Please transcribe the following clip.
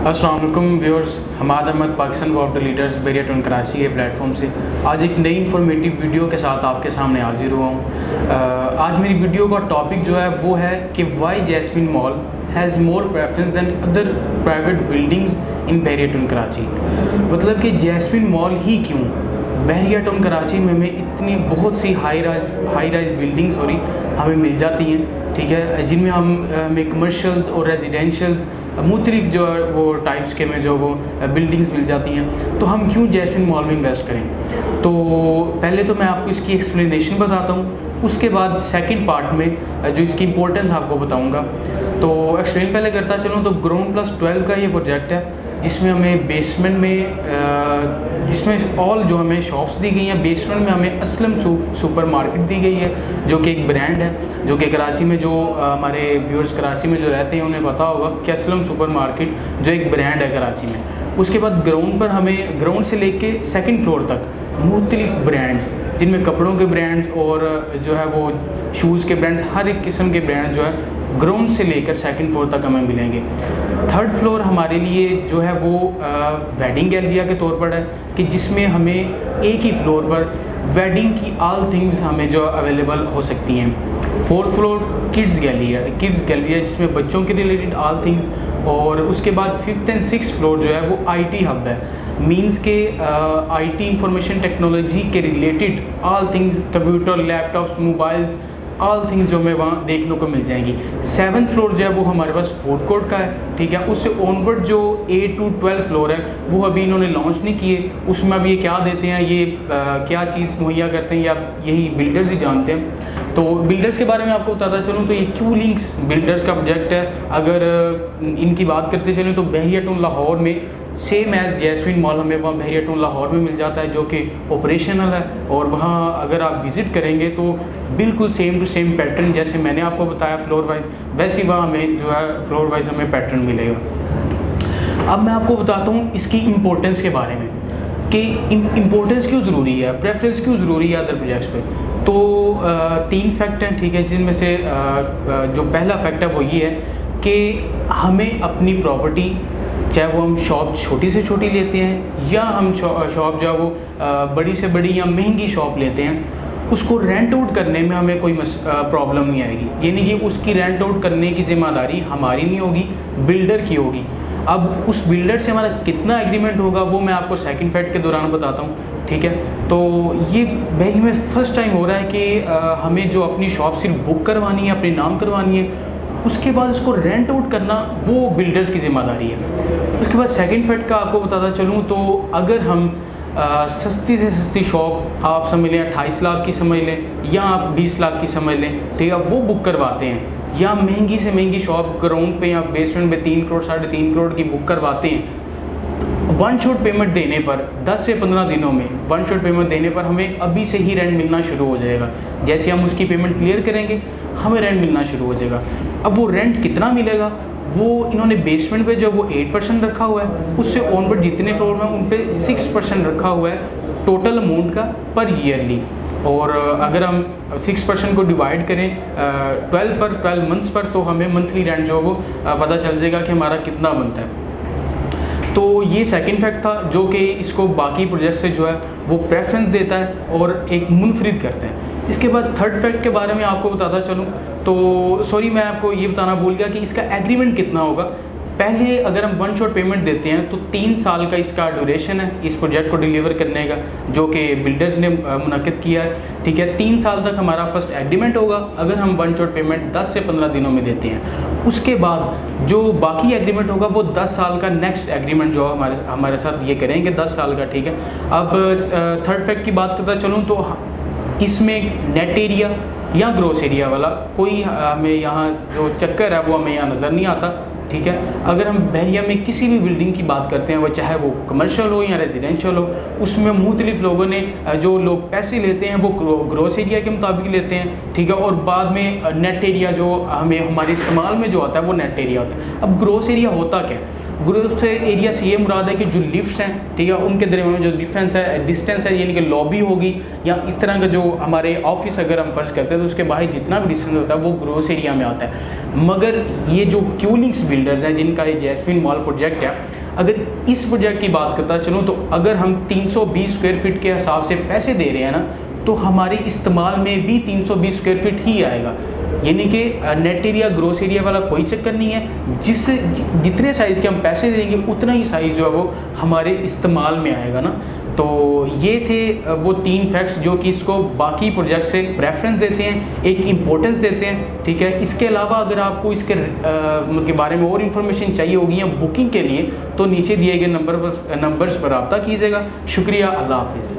अस्सलाम वालेकुम viewers, Hamad Ahmad Pakistan world leaders Bahria town Karachi के प्लेटफॉर्म से आज एक नई इन्फॉर्मेटिव वीडियो के साथ आपके सामने हाजिर हुआ हूँ। आज मेरी वीडियो का टॉपिक जो है वो है कि why Jasmine mall has more preference than other private buildings in Bahria town Karachi. मतलब कि जैस्मिन मॉल ही क्यों बहरिया टाउन कराची में हमें इतनी बहुत सी हाई राइज बिल्डिंग्स हमें मिल जाती हैं, ठीक है, जिनमें हमें कमर्शियल्स और रेजिडेंशियल्स मुख्तलिफ जो है वो टाइप्स के में जो वो बिल्डिंग्स मिल जाती हैं। तो हम क्यों जैस्मिन मॉल में इन्वेस्ट करें? तो पहले तो मैं आपको इसकी एक्सप्लेनेशन बताता हूँ, उसके बाद सेकंड पार्ट में जो इसकी इम्पोर्टेंस आपको बताऊँगा। तो एक्सप्लेन पहले करता चलूँ तो ग्राउंड प्लस 12 का ये प्रोजेक्ट है जिसमें हमें बेसमेंट में जिसमें ऑल जो हमें शॉप्स दी गई हैं। बेसमेंट में हमें असलम सुपर मार्केट दी गई है जो कि एक ब्रांड है, जो कि कराची में जो हमारे व्यूअर्स कराची में जो रहते हैं उन्हें पता होगा कि असलम सुपर मार्केट जो एक ब्रांड है कराची में। उसके बाद ग्राउंड पर हमें ग्राउंड से लेके सेकंड फ्लोर तक मुख्तलिफ ब्रांड्स, जिनमें कपड़ों के ब्रांड्स और जो है वो शूज़ के ब्रांड्स, हर एक किस्म के ब्रांड जो है ग्राउंड से लेकर सेकंड फ्लोर तक हमें मिलेंगे। थर्ड फ्लोर हमारे लिए जो है वो वेडिंग गैलरिया के तौर पर है कि जिसमें हमें एक ही फ्लोर पर वेडिंग की ऑल थिंग्स हमें जो अवेलेबल हो सकती हैं। फोर्थ फ्लोर किड्स गैलरिया जिसमें बच्चों के रिलेटेड ऑल थिंग्स, और उसके बाद फिफ्थ एंड सिक्स फ्लोर जो है वो आईटी हब है, मींस के आईटी इंफॉर्मेशन टेक्नोलॉजी के related all things, computer, laptops, mobiles, all things जो हमें वहाँ देखने को मिल जाएंगी। सेवन्थ फ्लोर जो है वो हमारे पास फूड कोर्ट का है, ठीक है। उससे ऑनवर्ड जो 8 to 12 फ्लोर है वो अभी इन्होंने लॉन्च नहीं किए। उसमें अभी ये क्या देते हैं, ये क्या चीज़ मुहैया करते हैं या यही बिल्डर्स ही जानते हैं। तो बिल्डर्स के बारे में आपको बताता चलूँ तो ये क्यू लिंक्स बिल्डर्स का प्रोजेक्ट है। अगर इनकी बात करते चलें तो बहरिया टाउन लाहौर में सेम एज जैस्मिन मॉल हमें वहाँ बहरिया टाउन लाहौर में मिल जाता है जो कि ऑपरेशनल है, और वहाँ अगर आप विज़िट करेंगे तो बिल्कुल सेम टू सेम पैटर्न जैसे मैंने आपको बताया फ्लोर वाइज, वैसे ही वहाँ हमें जो है फ्लोर वाइज हमें पैटर्न मिलेगा। अब मैं आपको बताता हूँ इसकी इम्पोर्टेंस के बारे में कि इम्पोर्टेंस क्यों ज़रूरी है, प्रेफरेंस क्यों ज़रूरी है अदर प्रोजेक्ट्स पे। तो 3 फैक्ट हैं, ठीक है, जिनमें से जो पहला फैक्ट है वो ये है कि हमें अपनी प्रॉपर्टी, चाहे वो हम शॉप छोटी से छोटी लेते हैं या हम शॉप जो है वो बड़ी से बड़ी या महंगी शॉप लेते हैं, उसको रेंट आउट करने में हमें कोई प्रॉब्लम नहीं आएगी। यानी कि उसकी रेंट आउट करने की ज़िम्मेदारी हमारी नहीं होगी, बिल्डर की होगी। अब उस बिल्डर से हमारा कितना एग्रीमेंट होगा वो मैं आपको सेकंड फैक्ट के दौरान बताता हूँ, ठीक है। तो ये बहरिया में फर्स्ट टाइम हो रहा है कि हमें जो अपनी शॉप सिर्फ बुक करवानी है, अपने नाम करवानी है, उसके बाद उसको रेंट आउट करना वो बिल्डर्स की ज़िम्मेदारी है। उसके बाद सेकंड फैक्ट का आपको बताता चलूँ तो अगर हम सस्ती से सस्ती शॉप आप समझ लें 28 लाख की समझ लें या आप 20 लाख की समझ लें, ठीक है, वो बुक करवाते हैं, या महंगी से महंगी शॉप ग्राउंड पे या बेसमेंट में 3 करोड़ 3.5 करोड़ की बुक करवाते हैं, वन शॉट पेमेंट देने पर 10 से 15 दिनों में वन शॉट पेमेंट देने पर हमें अभी से ही रेंट मिलना शुरू हो जाएगा। जैसे हम उसकी पेमेंट क्लियर करेंगे हमें रेंट मिलना शुरू हो जाएगा। अब वो रेंट कितना मिलेगा, वो इन्होंने बेसमेंट पे जो वो 8% रखा हुआ है, उससे ऑनवर्ड जितने फ्लोर में उन पे 6% रखा हुआ है टोटल अमाउंट का पर ईयरली। और अगर हम 6% को डिवाइड करें 12 मंथ्स पर, तो हमें मंथली रेंट जो वो पता चल जाएगा कि हमारा कितना बनता है। तो ये सेकंड फैक्ट था जो कि इसको बाकी प्रोजेक्ट से जो है वो प्रेफरेंस देता है और एक मुनफरिद करते हैं। इसके बाद थर्ड फैक्ट के बारे में आपको बताता चलूँ तो सॉरी मैं आपको ये बताना भूल गया कि इसका एग्रीमेंट कितना होगा। पहले अगर हम वन शॉट पेमेंट देते हैं तो 3 साल का इसका ड्यूरेशन है इस प्रोजेक्ट को डिलीवर करने का, जो कि बिल्डर्स ने मुनक़िद किया है, ठीक है। 3 साल तक हमारा फर्स्ट एग्रीमेंट होगा अगर हम वन शॉट पेमेंट 10 से 15 दिनों में देते हैं। उसके बाद जो बाकी एग्रीमेंट होगा वो 10 साल का नेक्स्ट एग्रीमेंट जो हमारे साथ ये करेंगे 10 साल का, ठीक है। अब थर्ड फैक्ट की बात करता चलूँ तो इसमें नेट एरिया या ग्रॉस एरिया वाला कोई हमें यहाँ जो चक्कर है वो हमें यहाँ नज़र नहीं आता, ठीक है। अगर हम बहरिया में किसी भी बिल्डिंग की बात करते हैं, वो चाहे वो कमर्शियल हो या रेजिडेंशियल हो, उसमें मुख्तलिफ लोगों ने जो लोग पैसे लेते हैं वो ग्रॉस एरिया के मुताबिक लेते हैं, ठीक है, और बाद में नेट एरिया जो हमें हमारे इस्तेमाल में जो आता है वो नेट एरिया होता है। अब ग्रॉस एरिया होता क्या है? ग्रोस एरिया से ये मुराद है कि जो लिफ्ट्स हैं, ठीक है, उनके दरमियान जो डिस्टेंस है, यानी कि लॉबी होगी या इस तरह का जो हमारे ऑफिस अगर हम फर्ज करते हैं तो उसके बाहर जितना भी डिस्टेंस होता है वो ग्रोस एरिया में आता है। मगर ये जो क्यूलिंग्स बिल्डर्स हैं जिनका ये जैस्मिन मॉल प्रोजेक्ट है, अगर इस प्रोजेक्ट की बात करता चलूँ तो अगर हम 320 स्क्वायर फीट के हिसाब से पैसे दे रहे हैं ना, तो हमारे इस्तेमाल में भी 320 स्क्वायर फीट ही आएगा। यानी कि नेट एरिया ग्रोस एरिया वाला कोई चक्कर नहीं है, जितने साइज़ के हम पैसे देंगे उतना ही साइज़ जो है वो हमारे इस्तेमाल में आएगा ना। तो ये थे वो 3 फैक्ट्स जो कि इसको बाकी प्रोजेक्ट से प्रेफरेंस देते हैं, एक इम्पोर्टेंस देते हैं, ठीक है। इसके अलावा अगर आपको इसके के बारे में और इन्फॉर्मेशन चाहिए होगी या बुकिंग के लिए, तो नीचे दिए गए नंबर्स पर रब्ता कीजिएगा। शुक्रिया, अल्लाह हाफिज़।